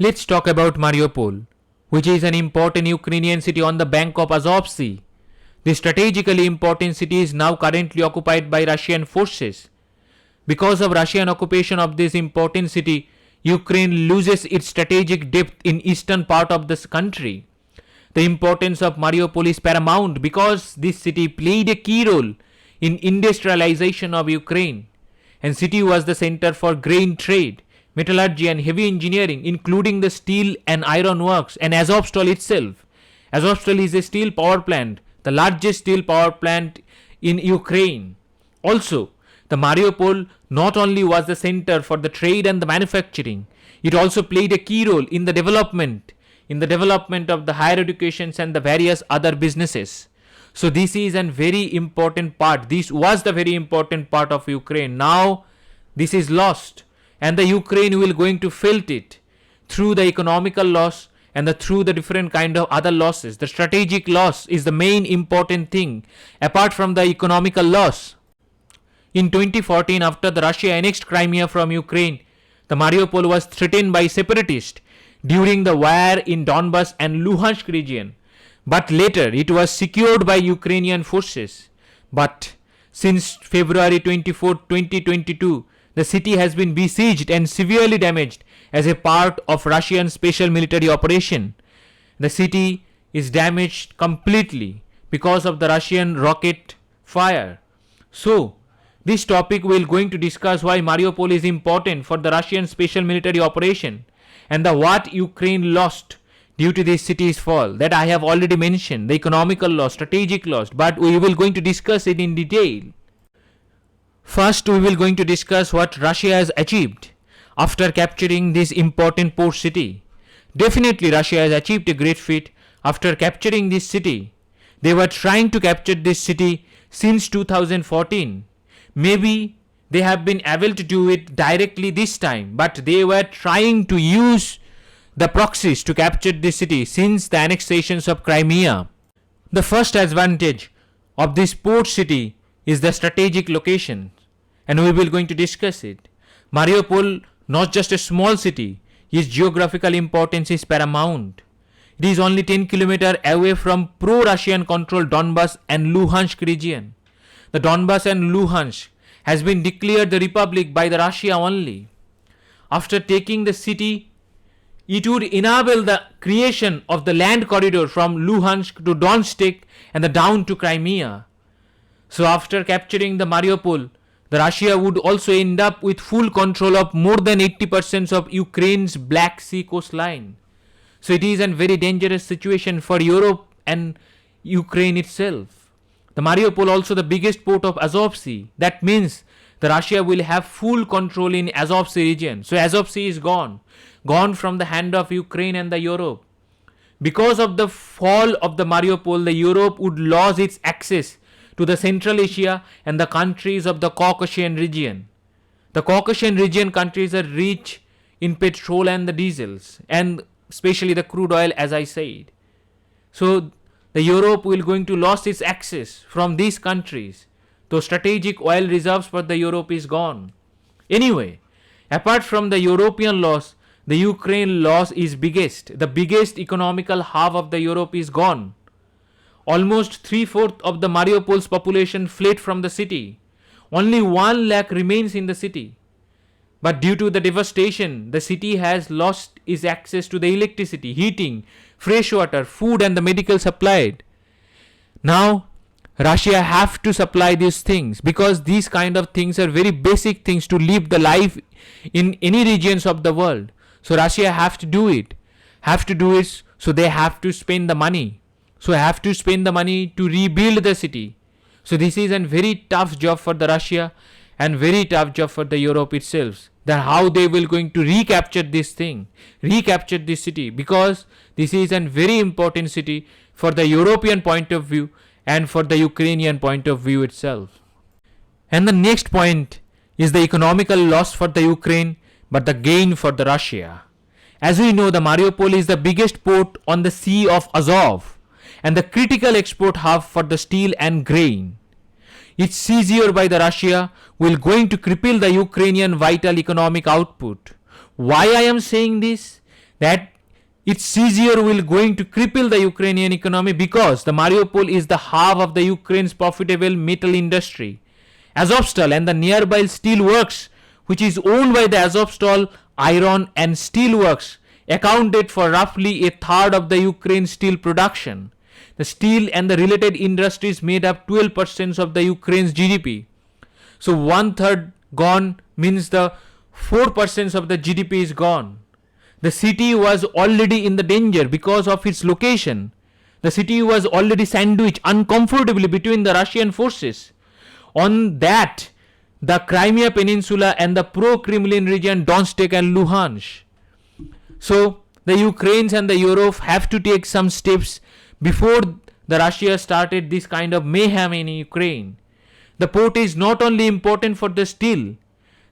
Let's talk about Mariupol, which is an important Ukrainian city on the bank of Azov Sea. This strategically important city is now currently occupied by Russian forces. Because of Russian occupation of this important city, Ukraine loses its strategic depth in eastern part of this country. The importance of Mariupol is paramount because this city played a key role in industrialization of Ukraine, and city was the center for grain trade, metallurgy and heavy engineering, including the steel and iron works and Azovstal itself. Azovstal is a steel power plant, the largest steel power plant in Ukraine. Also, the Mariupol not only was the center for the trade and the manufacturing, it also played a key role in the development of the higher educations and the various other businesses. So this is a very important part. This was the very important part of Ukraine. Now this is lost, and the Ukraine will going to felt it through the economical loss and through the different kind of other losses. The strategic loss is the main important thing apart from the economical loss. In 2014, after the Russia annexed Crimea from Ukraine, the Mariupol was threatened by separatists during the war in Donbas and Luhansk region, but later it was secured by Ukrainian forces. But since February 24, 2022, the city has been besieged and severely damaged as a part of Russian special military operation. The city is damaged completely because of the Russian rocket fire. So, this topic we are going to discuss why Mariupol is important for the Russian special military operation and what Ukraine lost due to this city's fall. That I have already mentioned, the economical loss, strategic loss, but we will going to discuss it in detail. First, we will going to discuss what Russia has achieved after capturing this important port city. Definitely, Russia has achieved a great feat after capturing this city. They were trying to capture this city since 2014. Maybe they have been able to do it directly this time, but they were trying to use the proxies to capture this city since the annexations of Crimea. The first advantage of this port city is the strategic location, and we will going to discuss it. Mariupol, not just a small city, its geographical importance is paramount. It is only 10 kilometers away from pro-Russian controlled Donbas and Luhansk region. The Donbas and Luhansk has been declared the republic by the Russia only. After taking the city, it would enable the creation of the land corridor from Luhansk to Donetsk and down to Crimea. So after capturing the Mariupol, the Russia would also end up with full control of more than 80% of Ukraine's Black Sea coastline. So it is a very dangerous situation for Europe and Ukraine itself. The Mariupol also the biggest port of Azov Sea. That means the Russia will have full control in Azov Sea region. So Azov Sea is gone from the hand of Ukraine and the Europe. Because of the fall of the Mariupol, the Europe would lose its access to the Central Asia and the countries of the Caucasian region. The Caucasian region countries are rich in petrol and the diesels, and especially the crude oil, as I said. So the Europe will going to lose its access from these countries. So strategic oil reserves for the Europe is gone. Anyway, apart from the European loss, the Ukraine loss is biggest. The biggest economical half of the Europe is gone. Almost 3/4 of the Mariupol's population fled from the city. Only 1 lakh remains in the city. But due to the devastation, the city has lost its access to the electricity, heating, fresh water, food and the medical supply. Now, Russia have to supply these things because these kind of things are very basic things to live the life in any regions of the world. So Russia have to do it. So they have to spend the money. So have to spend the money to rebuild the city. So this is a very tough job for the Russia and very tough job for the Europe itself. That how they will going to recapture this city, because this is a very important city for the European point of view and for the Ukrainian point of view itself. And the next point is the economical loss for the Ukraine, but the gain for the Russia. As we know, the Mariupol is the biggest port on the Sea of Azov and the critical export hub for the steel and grain. Its seizure by the Russia will going to cripple the Ukrainian vital economic output. Why I am saying this? that its seizure will going to cripple the Ukrainian economy because the Mariupol is the hub of the Ukraine's profitable metal industry. Azovstal and the nearby steel works, which is owned by the Azovstal iron and steel works, accounted for roughly a third of the Ukraine's steel production. The steel and the related industries made up 12% of the Ukraine's GDP. So one third gone means the 4% of the GDP is gone. The city was already in the danger because of its location. The city was already sandwiched uncomfortably between the Russian forces. On that, the Crimea Peninsula and the pro-Kremlin region Donetsk and Luhansk. So the Ukrainians and the Europe have to take some steps before the Russia started this kind of mayhem in Ukraine. The port is not only important for the steel,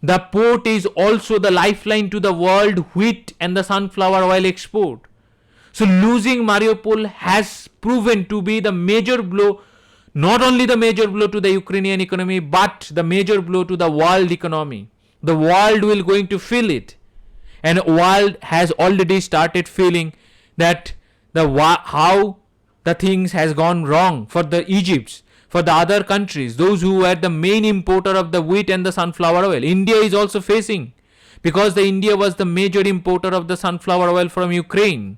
the port is also the lifeline to the world wheat and the sunflower oil export. So losing Mariupol has proven to be the major blow, not only the major blow to the Ukrainian economy, but the major blow to the world economy. The world will going to feel it. And world has already started feeling that how the things has gone wrong for the Egypt, for the other countries, those who were the main importer of the wheat and the sunflower oil. India is also facing, because the India was the major importer of the sunflower oil from Ukraine.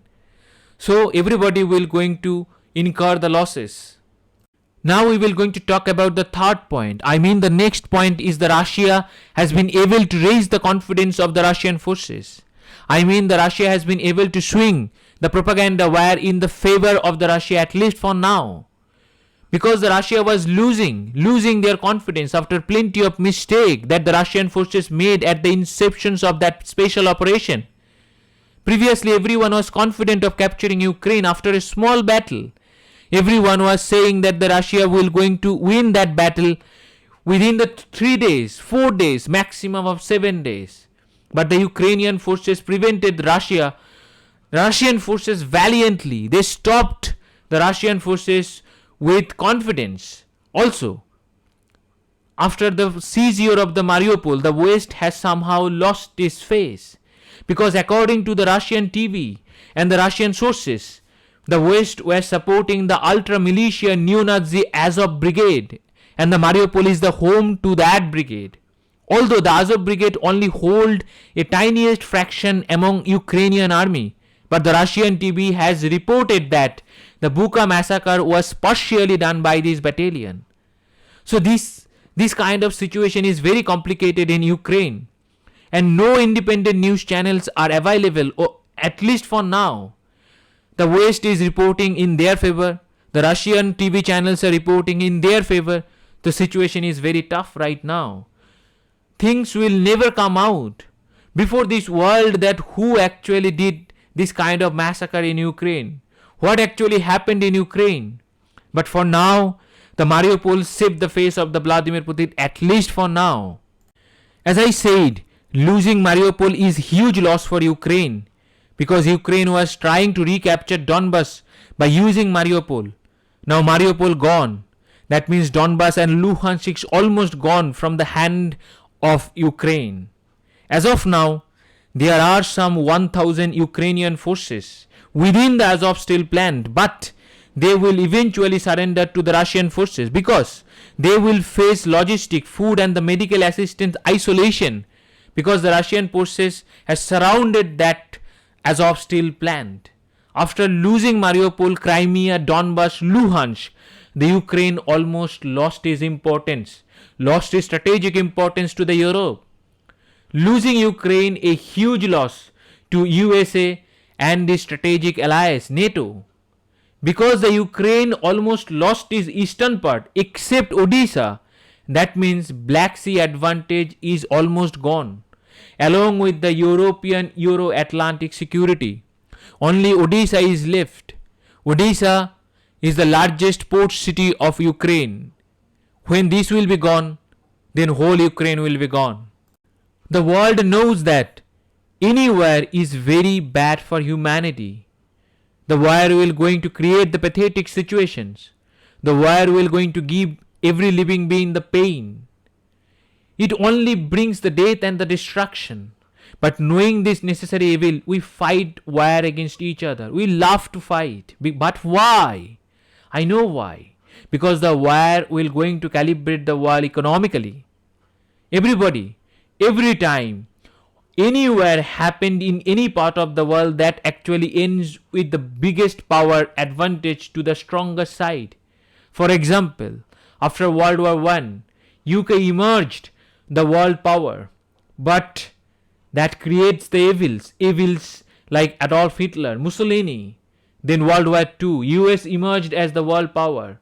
So everybody will going to incur the losses. Now we will going to talk about the third point. The next point is the Russia has been able to raise the confidence of the Russian forces. The Russia has been able to swing the propaganda wire in the favor of the Russia, at least for now. Because the Russia was losing their confidence after plenty of mistake that the Russian forces made at the inceptions of that special operation. Previously, everyone was confident of capturing Ukraine after a small battle. Everyone was saying that the Russia will going to win that battle within the 3 days, 4 days, maximum of 7 days. But the Ukrainian forces prevented Russian forces valiantly. They stopped the Russian forces with confidence. Also, after the seizure of the Mariupol, the West has somehow lost its face. Because according to the Russian TV and the Russian sources, the West were supporting the ultra-militia neo-Nazi Azov brigade, and the Mariupol is the home to that brigade. Although the Azov brigade only hold a tiniest fraction among Ukrainian army, but the Russian TV has reported that the Bucha massacre was partially done by this battalion. So this kind of situation is very complicated in Ukraine, and no independent news channels are available, or at least for now. The West is reporting in their favor. The Russian TV channels are reporting in their favor. The situation is very tough right now. Things will never come out before this world that who actually did this kind of massacre in Ukraine. What actually happened in Ukraine. But for now, the Mariupol saved the face of the Vladimir Putin, at least for now. As I said, losing Mariupol is huge loss for Ukraine, because Ukraine was trying to recapture Donbas by using Mariupol. Now Mariupol gone. That means Donbas and Luhansk is almost gone from the hand of Ukraine. As of now, there are some 1,000 Ukrainian forces within the Azov steel plant, but they will eventually surrender to the Russian forces because they will face logistic, food and the medical assistance isolation, because the Russian forces has surrounded that Azov steel plant. After losing Mariupol, Crimea, Donbas, Luhansk, the Ukraine almost lost its importance, lost its strategic importance to the Europe. Losing Ukraine a huge loss to USA and the strategic allies NATO. Because the Ukraine almost lost its eastern part except Odisha, that means Black Sea advantage is almost gone. Along with the European Euro-Atlantic security, only Odisha is left. Odisha is the largest port city of Ukraine. When this will be gone, then whole Ukraine will be gone. The world knows that anywhere is very bad for humanity. The war will going to create the pathetic situations. The war will going to give every living being the pain. It only brings the death and the destruction. But knowing this necessary evil, we fight war against each other. We love to fight. But why? I know why. Because the war will going to calibrate the world economically. Everybody, every time, anywhere happened in any part of the world, that actually ends with the biggest power advantage to the stronger side. For example, after World War I, UK emerged the world power, but that creates the evils like Adolf Hitler, Mussolini. Then World War II, US emerged as the world power,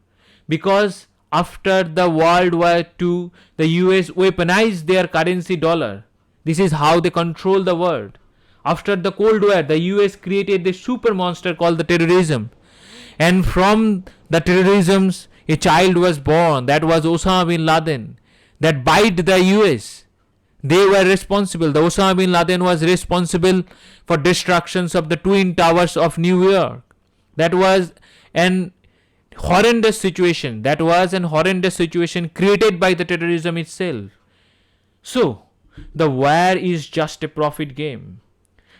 because after the World War II, the US weaponized their currency dollar. This is how they control the world. After the Cold War, the US created the super monster called the terrorism. And from the terrorisms, a child was born. That was Osama bin Laden. That bite the US. They were responsible. The Osama bin Laden was responsible for destructions of the Twin Towers of New York. That was an horrendous situation. That was an horrendous situation created by the terrorism itself. So, the war is just a profit game.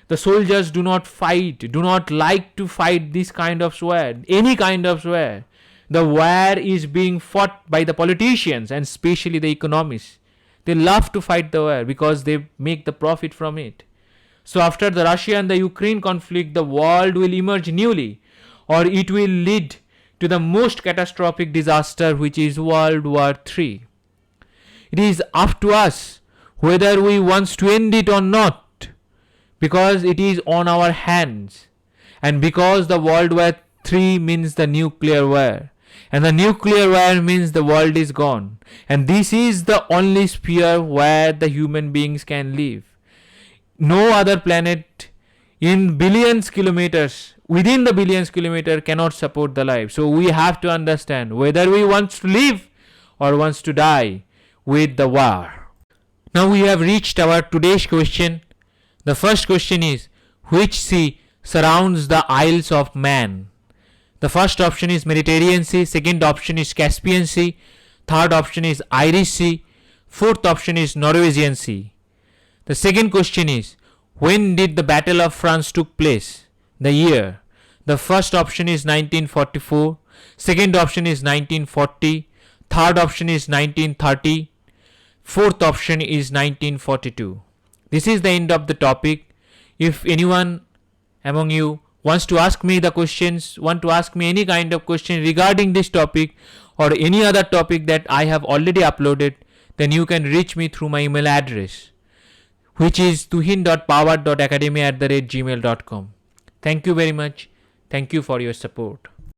The soldiers do not fight, do not like to fight this kind of war, any kind of war. The war is being fought by the politicians and especially the economists. They love to fight the war because they make the profit from it. So after the Russia and the Ukraine conflict, the world will emerge newly, or it will lead to the most catastrophic disaster, which is World War III. It is up to us whether we want to end it or not, because it is on our hands, and because the World War III means the nuclear war, and the nuclear war means the world is gone, and this is the only sphere where the human beings can live. No other planet in billions kilometers, within the billions kilometer, cannot support the life. So we have to understand whether we want to live or wants to die with the war. Now we have reached our today's question. The first question is, which sea surrounds the Isles of Man? The first option is Mediterranean Sea, second option is Caspian Sea, third option is Irish Sea, fourth option is Norwegian Sea. The second question is, when did the Battle of France took place? The year. The first option is 1944, second option is 1940, third option is 1930, fourth option is 1942. This is the end of the topic. If anyone among you wants to ask me the questions, want to ask me any kind of question regarding this topic or any other topic that I have already uploaded, then you can reach me through my email address, which is tuhin.power.academy@gmail.com. Thank you very much. Thank you for your support.